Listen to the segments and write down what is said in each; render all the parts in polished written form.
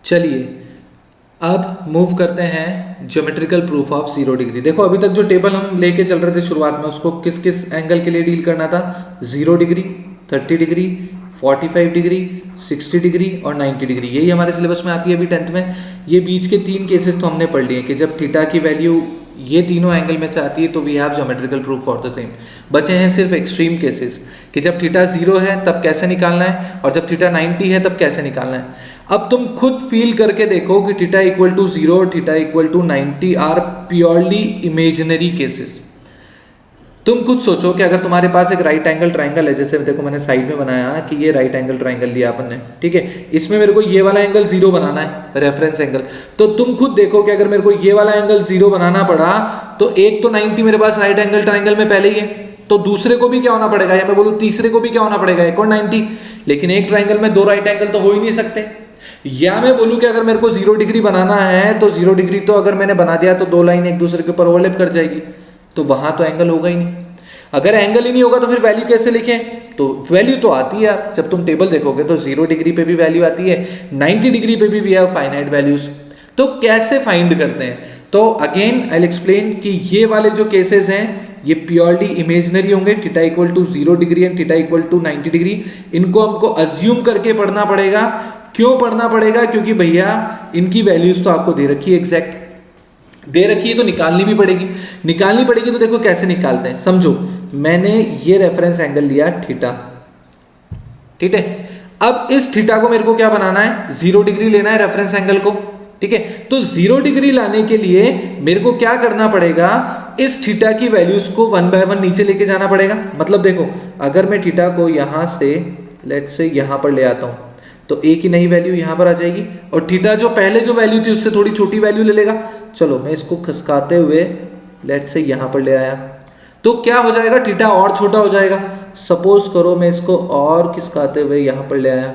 चलिए अब मूव करते हैं ज्योमेट्रिकल प्रूफ ऑफ 0 डिग्री। देखो अभी तक जो टेबल हम लेके चल रहे थे शुरुआत में, उसको किस किस एंगल के लिए डील करना था? 0 डिग्री, 30 डिग्री, 45 डिग्री, 60 डिग्री और 90 डिग्री। यही हमारे सिलेबस में आती है अभी 10th में। ये बीच के 3 केसेस तो हमने पढ़ लिए कि जब थीटा की वैल्यू ये तीनों एंगल में से आती है तो we have geometrical proof for the same. बचे हैं सिर्फ एक्सट्रीम केसेस कि जब थीटा 0 है तब कैसे निकालना है और जब थीटा 90 है तब कैसे निकालना है। अब तुम खुद फील करके देखो कि थीटा इक्वल टू 0 और theta equal to 90 are purely imaginary cases. तुम खुद सोचो कि अगर तुम्हारे पास एक राइट एंगल ट्राइंगल है, जैसे देखो मैंने साइड में बनाया कि ये राइट एंगल ट्राइंगल लिया अपन ने, ठीक है, इसमें मेरे को ये वाला एंगल 0 बनाना है, रेफरेंस एंगल। तो तुम खुद देखो कि अगर मेरे को ये वाला एंगल 0 बनाना पड़ा तो एक तो 90 मेरे पास राइट एंगल ट्राइंगल में पहले ही है, तो दूसरे को भी क्या होना पड़ेगा, या मैं बोलूँ तीसरे को भी क्या होना पड़ेगा, एक और 90। लेकिन एक ट्राइंगल में 2 राइट एंगल तो हो ही नहीं सकते। या मैं बोलूँ कि अगर मेरे को 0 डिग्री बनाना है तो 0 डिग्री तो अगर मैंने बना दिया तो 2 लाइन एक दूसरे के ऊपर ओवरलैप कर जाएगी, तो वहां तो एंगल होगा ही नहीं। अगर एंगल ही नहीं होगा तो फिर वैल्यू कैसे लिखें? तो वैल्यू तो आती है, जब तुम टेबल देखोगे तो 0 डिग्री पे भी वैल्यू आती है, 90 डिग्री पे भी वी हैव फाइनाइट वैल्यूज। तो कैसे फाइंड करते हैं? तो अगेन आई विल एक्सप्लेन कि ये वाले जो केसेस हैं ये प्योरली इमेजिनरी होंगे, theta equal to 0 degree and theta equal to 90 degree. इनको हमको अज्यूम करके पढ़ना पड़ेगा। क्यों पढ़ना पड़ेगा? क्योंकि भैया इनकी वैल्यूज तो आपको दे रखी है, एग्जैक्ट दे रखी है, तो निकालनी भी पड़ेगी। निकालनी पड़ेगी तो देखो कैसे निकालते हैं, समझो। मैंने ये रेफरेंस एंगल लिया थीटा, ठीक है। अब इस थीटा को मेरे को क्या बनाना है? 0 डिग्री लेना है रेफरेंस एंगल को, ठीक है। तो 0 डिग्री लाने के लिए मेरे को क्या करना पड़ेगा? इस थीटा की वैल्यूज को 1 बाय 1 नीचे लेके जाना पड़ेगा। मतलब देखो अगर मैं थीटा को यहां से लेट्स से यहां पर ले आता हूं तो एक ही नई वैल्यू यहां पर आ जाएगी और थीटा जो पहले जो वैल्यू थी उससे थोड़ी छोटी वैल्यू ले लेगा। चलो मैं इसको खसकाते हुए लेट्स से यहां पर ले आया तो क्या हो जाएगा? थीटा और छोटा हो जाएगा। सपोज करो मैं इसको और खिसकाते हुए यहां पर ले आया,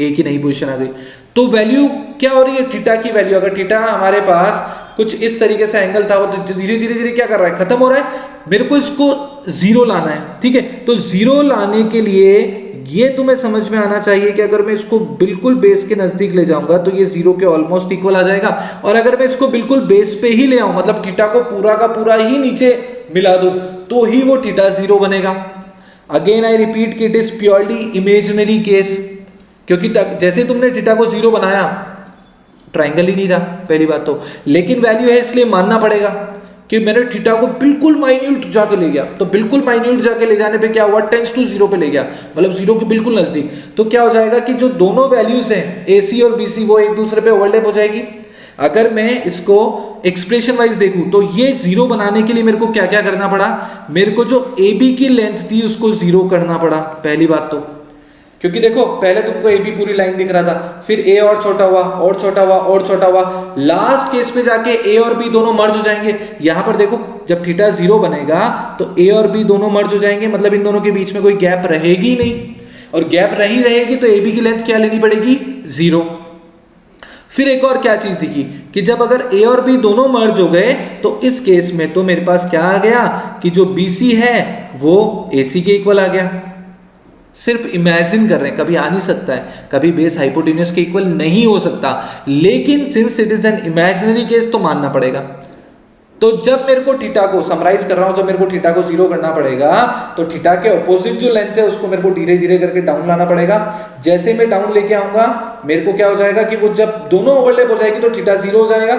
एक ही नई पोजीशन आ गई। तो वैल्यू क्या हो रही है? थीटा की वैल्यू, अगर थीटा हमारे पास कुछ इस तरीके से एंगल था, वो धीरे धीरे धीरे क्या कर रहा है? खत्म हो रहा है। मेरे को इसको 0 लाना है, ठीक है। तो 0 लाने के लिए ये तुम्हें समझ में आना चाहिए कि अगर मैं इसको बिल्कुल बेस के नजदीक ले जाऊंगा तो ये 0 के ऑलमोस्ट इक्वल आ जाएगा, और अगर मैं इसको बिल्कुल बेस पे ही ले आऊं, मतलब थीटा को पूरा का पूरा ही नीचे मिला दूं, तो ही वो थीटा 0 बनेगा। अगेन आई रिपीट कि it is purely imaginary case, क्योंकि जैसे तुमने थीटा को 0 बनाया ट्राइंगल ही नहीं रहा पहली बात तो, लेकिन वैल्यू है इसलिए मानना पड़ेगा कि मैंने थीटा को बिल्कुल माइन्यूट जाके ले गया। तो बिल्कुल माइन्यूट जाके ले जाने पे क्या हुआ? टेंस टू 0 पे ले गया, मतलब 0 के बिल्कुल नजदीक। तो क्या हो जाएगा कि जो दोनों वैल्यूज हैं AC और BC वो एक दूसरे पे ओवरलैप हो जाएगी। अगर मैं इसको एक्सप्रेशन वाइज देखूं तो ये 0 बनाने के लिए मेरे को क्या क्या करना पड़ा? मेरे को जो AB की लेंथ थी उसको 0 करना पड़ा पहली बात तो, क्योंकि देखो पहले तुमको AB पूरी लाइन दिख रहा था, फिर A और छोटा हुआ और छोटा हुआ और छोटा हुआ, लास्ट केस पे जाके A और B दोनों मर्ज हो जाएंगे। यहां पर देखो जब थीटा 0 बनेगा तो A और B दोनों मर्ज हो जाएंगे, मतलब इन दोनों के बीच में कोई गैप रहेगी नहीं, और गैप रही रहेगी तो AB की लेंथ क्या लेनी पड़ेगी? 0। फिर एक और क्या चीज दिखी कि जब अगर A और B दोनों मर्ज हो गए तो इस केस में तो मेरे पास क्या आ गया कि जो BC है वो AC के इक्वल आ गया। सिर्फ इमेजिन कर रहे हैं, कभी आ नहीं सकता है, कभी बेस हाइपोटेन्यूज के इक्वल नहीं हो सकता, लेकिन since it is an imaginary case तो मानना पड़ेगा। तो जब मेरे को थीटा को समराइज कर रहा हूं, जब मेरे को थीटा को 0 करना पड़ेगा तो थीटा के ऑपोजिट जो लेंथ है उसको मेरे को धीरे धीरे करके डाउन लाना पड़ेगा। जैसे मैं डाउन लेके आऊंगा मेरे को क्या हो जाएगा कि वो जब दोनों ओवरलैप हो जाएगी तो थीटा 0 हो जाएगा।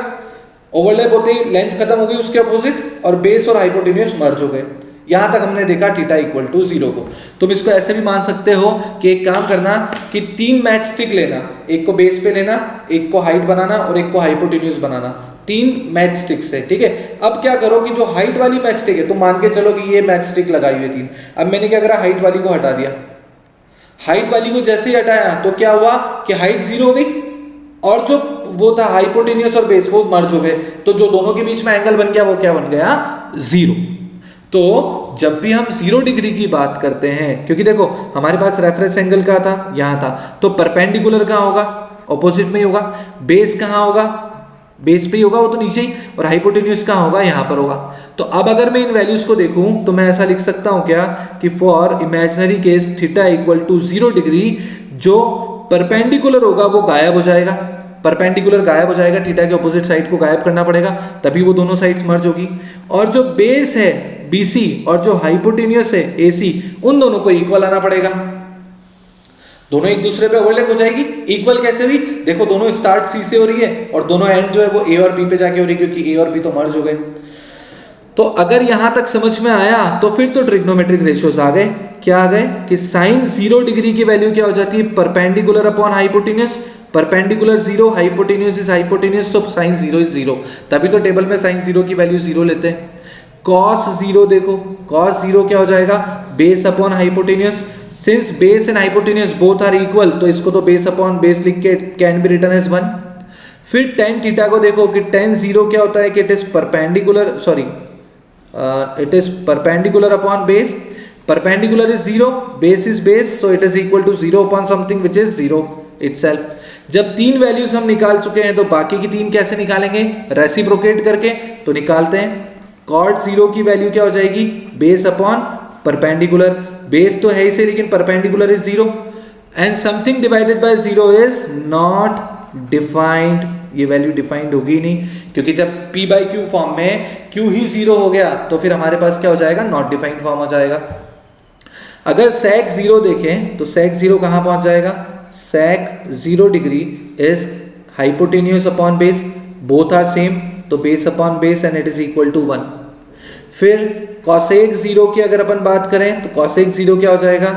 ओवरलैप होते ही लेंथ खत्म हो गई उसके ऑपोजिट, और बेस और हाइपोटेन्यूज मर्ज हो गए। यहां तक हमने देखा थीटा इक्वल टू 0 को। तुम इसको ऐसे भी मान सकते हो कि एक काम करना कि 3 मैच स्टिक लेना, एक को बेस पे लेना, एक को हाइट बनाना और एक को हाइपोटेन्यूज बनाना, 3 मैच स्टिक से, ठीक है। अब क्या करो कि जो हाइट वाली मैच स्टिक है, तो मान के चलो कि ये मैच स्टिक लगाई हुई 3, अब मैंने क्या करा? हाइट वाली को हटा दिया। हाइट वाली को जैसे ही हटाया तो क्या हुआ कि हाइट 0 हो गई, और जो वो था हाइपोटेन्यूज और बेस वो मर्ज हो गए, तो जो दोनों के बीच में एंगल बन गया वो क्या बन गया? 0। तो जब भी हम 0 डिग्री की बात करते हैं, क्योंकि देखो हमारे पास रेफरेंस एंगल कहाँ था? यहां था, तो परपेंडिकुलर कहाँ होगा? ऑपोजिट में ही होगा। बेस कहाँ होगा? बेस पे ही होगा, वो तो नीचे ही। और हाइपोटेन्यूज कहाँ होगा? यहां पर होगा। तो अब अगर मैं इन वैल्यूज को देखूं तो मैं ऐसा लिख सकता हूं क्या कि for imaginary case theta equal to 0 degree, जो परपेंडिकुलर होगा वो गायब हो जाएगा, परपेंडिकुलर गायब हो जाएगा, थीटा के ऑपोजिट साइड को गायब करना पड़ेगा, तभी वो दोनों साइड्स मर्ज होगी। और जो बेस है BC और जो हाइपोटेन्यूस है AC, उन दोनों को इक्वल आना पड़ेगा। दोनों एक दूसरे पे ओवरलैप हो जाएगी। इक्वल कैसे हुई? देखो दोनों स्टार्ट C से हो रही है और दोनों एंड जो है वो A और B पे जाके हो रही है, क्योंकि A और B तो मर्ज हो गए। तो अगर यहां तक समझ में आया तो फिर तो ट्रिग्नोमेट्रिक रेशियोज आ गए। क्या आ गए कि साइन 0 डिग्री की वैल्यू क्या हो जाती है? Perpendicular upon hypotenuse. Perpendicular 0, hypotenuse is hypotenuse, तो साइन 0 इज 0। तभी तो टेबल में साइन 0 की वैल्यू 0 लेते हैं। कॉस 0 देखो, कॉस 0 क्या हो जाएगा? Base upon hypotenuse. Since base and hypotenuse both are equal, तो इसको तो बेस अपॉन बेस लिख के कैन बी रिटन एज 1। फिर टेन थीटा को देखो कि टेन 0 क्या होता है कि it is perpendicular, sorry it is perpendicular upon base. Perpendicular is 0, base is base, so it is equal to 0 upon something which is 0 itself. जब तीन वैल्यूज हम निकाल चुके हैं तो बाकी की तीन कैसे निकालेंगे? रेसिप्रोकेट करके। तो निकालते हैं। cot 0 की वैल्यू क्या हो जाएगी? Base upon perpendicular. बेस तो है इसे, लेकिन perpendicular is 0 and something divided by 0 is not defined. ये वैल्यू डिफाइंड होगी नहीं, क्योंकि जब P बाई Q फॉर्म में Q ही 0 हो गया तो फिर हमारे पास क्या हो जाएगा? नॉट डिफाइंड फॉर्म हो जाएगा। अगर sec 0 देखें तो sec 0 कहां पहुंच जाएगा? sec 0 degree is hypotenuse upon base, both are same, तो base upon base and it is equal to 1। फिर cosec 0 की अगर अपन बात करें तो cosec 0 क्या हो जाएगा?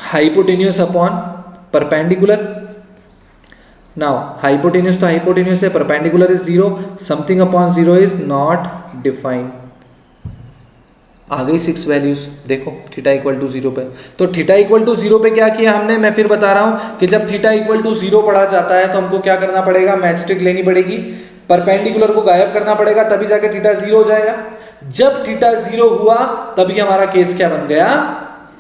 Hypotenuse upon perpendicular. Now hypotenuse तो हाइपोटेन्यूस है, perpendicular is 0, something upon 0 is not defined. आ गई 6 वैल्यूज। देखो थीटा इक्वल टू 0 पे, तो थीटा इक्वल टू 0 पे क्या किया हमने? मैं फिर बता रहा हूं कि जब थीटा इक्वल टू 0 पढ़ा जाता है तो हमको क्या करना पड़ेगा? मैच स्टिक लेनी पड़ेगी, परपेंडिकुलर को गायब करना पड़ेगा, तभी जाके थीटा 0 हो जाएगा। जब थीटा 0 हुआ तभी हमारा केस क्या बन गया?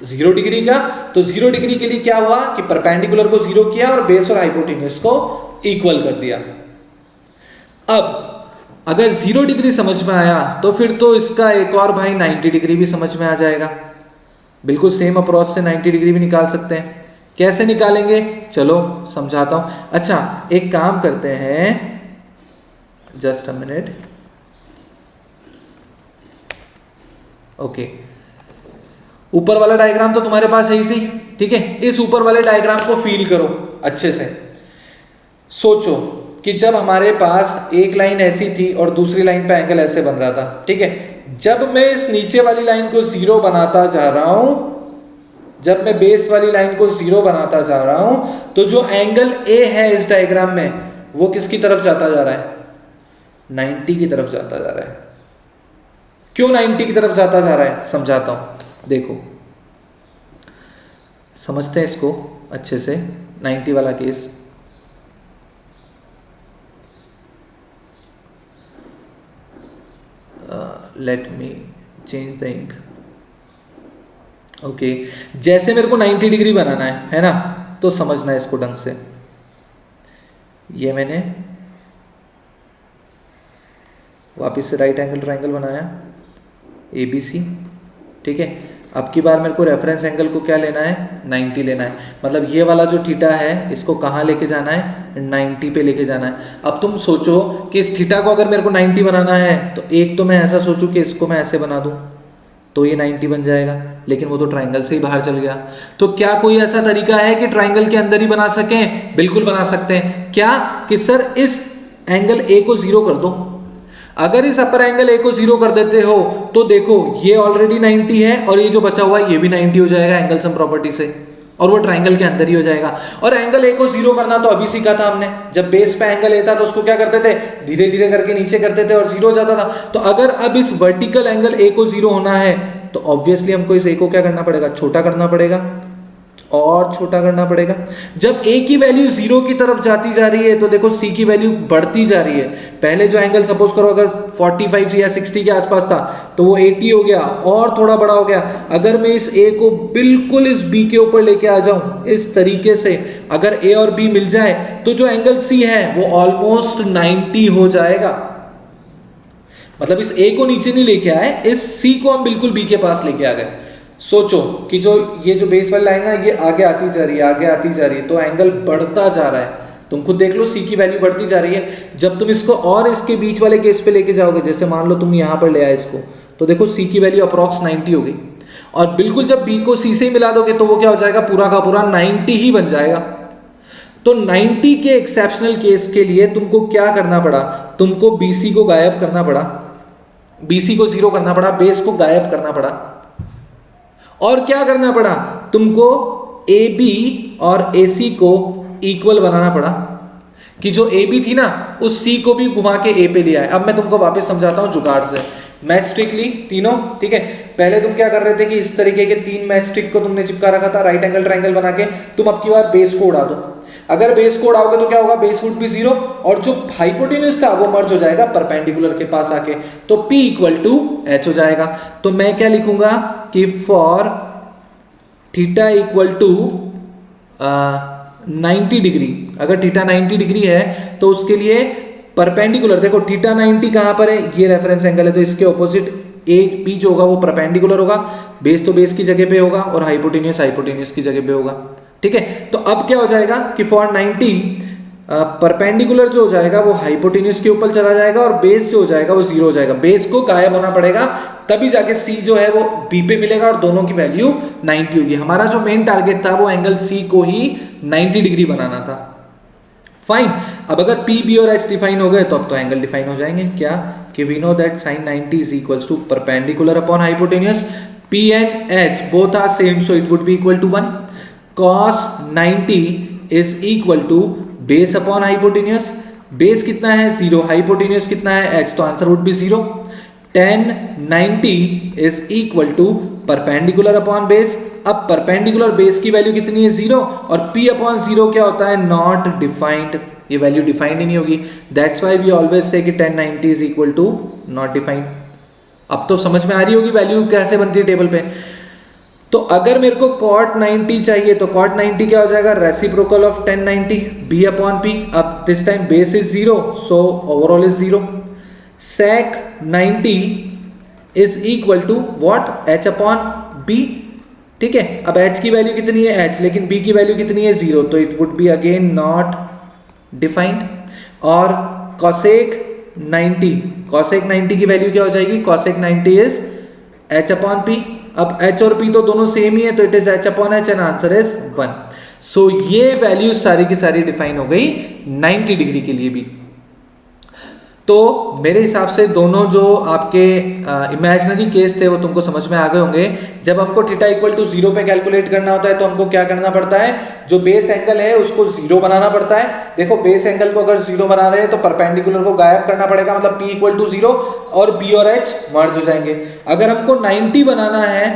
0 डिग्री का। तो 0 डिग्री के लिए क्या हुआ कि परपेंडिकुलर को 0 किया और बेस और हाइपोटेन्यूस को इक्वल कर दिया। अब अगर 0 डिग्री समझ में आया तो फिर तो इसका एक और भाई 90 डिग्री भी समझ में आ जाएगा। बिल्कुल सेम अप्रोच से 90 डिग्री भी निकाल सकते हैं। कैसे निकालेंगे? चलो समझाता हूं। अच्छा एक काम करते हैं, जस्ट अ मिनट। ओके, ऊपर वाला डायग्राम तो तुम्हारे पास है ही सही, ठीक है। इस ऊपर वाले डायग्राम को फील करो अच्छे से। सोचो कि जब हमारे पास एक लाइन ऐसी थी और दूसरी लाइन पे एंगल ऐसे बन रहा था, ठीक है। जब मैं इस नीचे वाली लाइन को 0 बनाता जा रहा हूं, जब मैं बेस वाली लाइन को 0 बनाता जा रहा हूं, तो जो एंगल A है इस डायग्राम में वो किसकी तरफ जाता जा रहा है? 90 की तरफ जाता जा रहा है। क्यों 90 की तरफ जाता जा रहा है? समझाता हूं। देखो समझते हैं इसको अच्छे से। 90 वाला case, let me change the ink. Okay, जैसे मेरे को 90 डिग्री बनाना है ना, तो समझना है इसको ढंग से। ये मैंने वापस से राइट एंगल ट्रायंगल बनाया ABC, ठीक है। अब की बार मेरे को रेफरेंस एंगल को क्या लेना है? 90 लेना है। मतलब ये वाला जो थीटा है इसको कहाँ लेके जाना है? 90 पे लेके जाना है। अब तुम सोचो कि इस थीटा को अगर मेरे को 90 बनाना है तो एक तो मैं ऐसा सोचूं कि इसको मैं ऐसे बना दूं तो ये 90 बन जाएगा, लेकिन वो तो ट्रायंगल से ही बाहर चल गया। तो क्या कोई ऐसा तरीका है कि ट्रायंगल के अंदर ही बना सकें? बिल्कुल बना सकते हैं। क्या कि सर इस एंगल A को 0 कर दो। अगर इस अपर एंगल A को 0 कर देते हो तो देखो ये ऑलरेडी 90 है और ये जो बचा हुआ है ये भी 90 हो जाएगा एंगल सम प्रॉपर्टी से, और वो ट्रायंगल के अंदर ही हो जाएगा। और एंगल A को 0 करना तो अभी सीखा था हमने। जब बेस पे एंगल A था तो उसको क्या करते थे? धीरे धीरे करके नीचे करते थे और 0 हो जाता था। तो अगर अब इस वर्टिकल एंगल A को 0 होना है तो ऑब्वियसली हमको इस A को क्या करना पड़ेगा? छोटा करना पड़ेगा और छोटा करना पड़ेगा। जब A की वैल्यू 0 की तरफ जाती जा रही है तो देखो C की वैल्यू बढ़ती जा रही है। पहले जो एंगल सपोज करो अगर 45 या 60 के आसपास था तो वो 80 हो गया और थोड़ा बड़ा हो गया। अगर मैं इस A को बिल्कुल इस B के ऊपर लेके आ जाऊं इस तरीके से, अगर A और B मिल जाए तो जो एंगल C है वो ऑलमोस्ट 90 हो जाएगा। मतलब इस A को नीचे नहीं लेके आए, इस C को हम बिल्कुल B के पास लेके आ गए। सोचो कि जो ये जो बेस वाली लाइन है ये आगे आती जा रही है, आगे आती जा रही है, तो एंगल बढ़ता जा रहा है। तुम खुद देख लो सी की वैल्यू बढ़ती जा रही है। जब तुम इसको और इसके बीच वाले केस पे लेके जाओगे, जैसे मान लो तुम यहाँ पर ले आए इसको, तो देखो सी की वैल्यू अप्रॉक्स 90 हो गई, और बिल्कुल जब बी को सी से ही मिला दोगे तो वो क्या हो जाएगा, पूरा का पूरा 90 ही बन जाएगा। तो 90 के एक्सेप्शनल केस के लिए तुमको क्या करना पड़ा, तुमको बीसी को गायब करना पड़ा, बीसी को जीरो करना पड़ा, बेस को गायब करना पड़ा, और क्या करना पड़ा, तुमको ए बी और ए सी को इक्वल बनाना पड़ा, कि जो ए बी थी ना उस सी को भी घुमा के ए पे लिया है। अब मैं तुमको वापस समझाता हूं जुगाड़ से। मैच स्टिक ली तीनों, ठीक है। पहले तुम क्या कर रहे थे कि इस तरीके के 3 मैच स्टिक को तुमने चिपका रखा था राइट एंगल ट्रायंगल बना के। तुम अब की बार बेस को उड़ा दो। अगर बेस को उड़ाओगे तो क्या होगा, बेस वुड बी जीरो, और जो हाइपोटेन्यूज था वो मर्ज हो जाएगा परपेंडिकुलर के पास आके, तो P इक्वल टू एच हो जाएगा। तो मैं क्या लिखूंगा कि for theta equal to 90 degree, अगर थीटा 90 डिग्री है तो उसके लिए परपेंडिकुलर, देखो थीटा 90 कहां पर है, ये रेफरेंस एंगल है, तो इसके ऑपोजिट ए बी जो होगा वो परपेंडिकुलर होगा, बेस तो बेस की जगह पे होगा और हाइपोटेन्यूज हाइपोटेन्यूज की जगह पे होगा, ठीक है। तो अब क्या हो जाएगा कि फॉर 90 परपेंडिकुलर जो हो जाएगा वो हाइपोटेन्यूज के ऊपर चला जाएगा, और बेस जो हो जाएगा वो जीरो हो जाएगा। बेस को गायब होना पड़ेगा, तभी जाके सी जो है वो बी पे मिलेगा और दोनों की वैल्यू 90 होगी। हमारा जो मेन टारगेट था वो एंगल सी को ही 90 डिग्री बनाना था। फाइन। अब अगर पी बी और एच डिफाइन हो गए तो अब तो एंगल डिफाइन हो जाएंगे। क्या कि we know that sin 90 is equals to perpendicular upon hypotenuse, p and h both are same, so it would be equal to 1. cos 90 is equal to base upon hypotenuse, base कितना है 0, hypotenuse कितना है h, तो answer would be 0. tan 90 is equal to perpendicular upon base, अब perpendicular base की value कितनी है 0, और p अपॉन 0 क्या होता है, नॉट डिफाइंड, ये वैल्यू डिफाइंड ही नहीं होगी। That's why we always say कि tan 90 is equal to not defined. अब तो समझ में आ रही होगी वैल्यू कैसे बनती है टेबल पे। तो अगर मेरे को cot 90 चाहिए तो cot 90 क्या हो जाएगा, reciprocal of tan 90 b upon p। अब this time base is 0, so overall is 0। sec 90 is equal to what, h upon b, ठीक है। अब h की वैल्यू कितनी है h, लेकिन b की वैल्यू कितनी है 0, तो it would be again not defined. और cosec 90, cosec 90 की वैल्यू क्या हो जाएगी, cosec 90 is h upon p। अब h और p तो दोनों सेम ही है, तो it is h upon h and answer is 1। सो ये वैल्यू सारी की सारी डिफाइन हो गई 90 डिग्री के लिए भी। तो मेरे हिसाब से दोनों जो आपके इमेजिनरी केस थे वो तुमको समझ में आ गए होंगे। जब हमको थीटा इक्वल टू 0 पे कैलकुलेट करना होता है तो हमको क्या करना पड़ता है, जो बेस एंगल है उसको 0 बनाना पड़ता है। देखो बेस एंगल को अगर 0 बना रहे हैं तो परपेंडिकुलर को गायब करना पड़ेगा, मतलब p इक्वल टू 0, और b और h मर्ज हो जाएंगे। अगर हमको 90 बनाना है,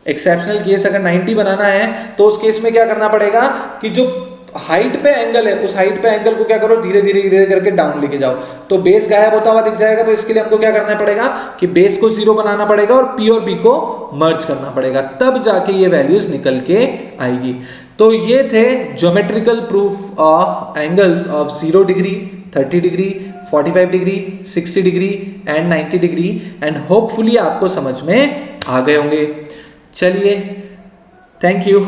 एक्सेप्शनल केस अगर 90 बनाना है तो उस केस में क्या करना पड़ेगा कि जो हाइट पे एंगल है उस हाइट पे एंगल को क्या करो, धीरे धीरे धीरे करके डाउन लेके जाओ, तो बेस गायब होता हुआ दिख जाएगा। तो इसके लिए हमको क्या करना पड़ेगा कि बेस को 0 बनाना पड़ेगा और p और b को मर्ज करना पड़ेगा, तब जाके ये वैल्यूज निकल के आएगी। तो ये थे geometrical proof of angles of 0 degree, 30 degree, 45 degree, 60 degree and 90 degree, and hopefully आपको समझ में आ गए होंगे। चलिए, थैंक यू।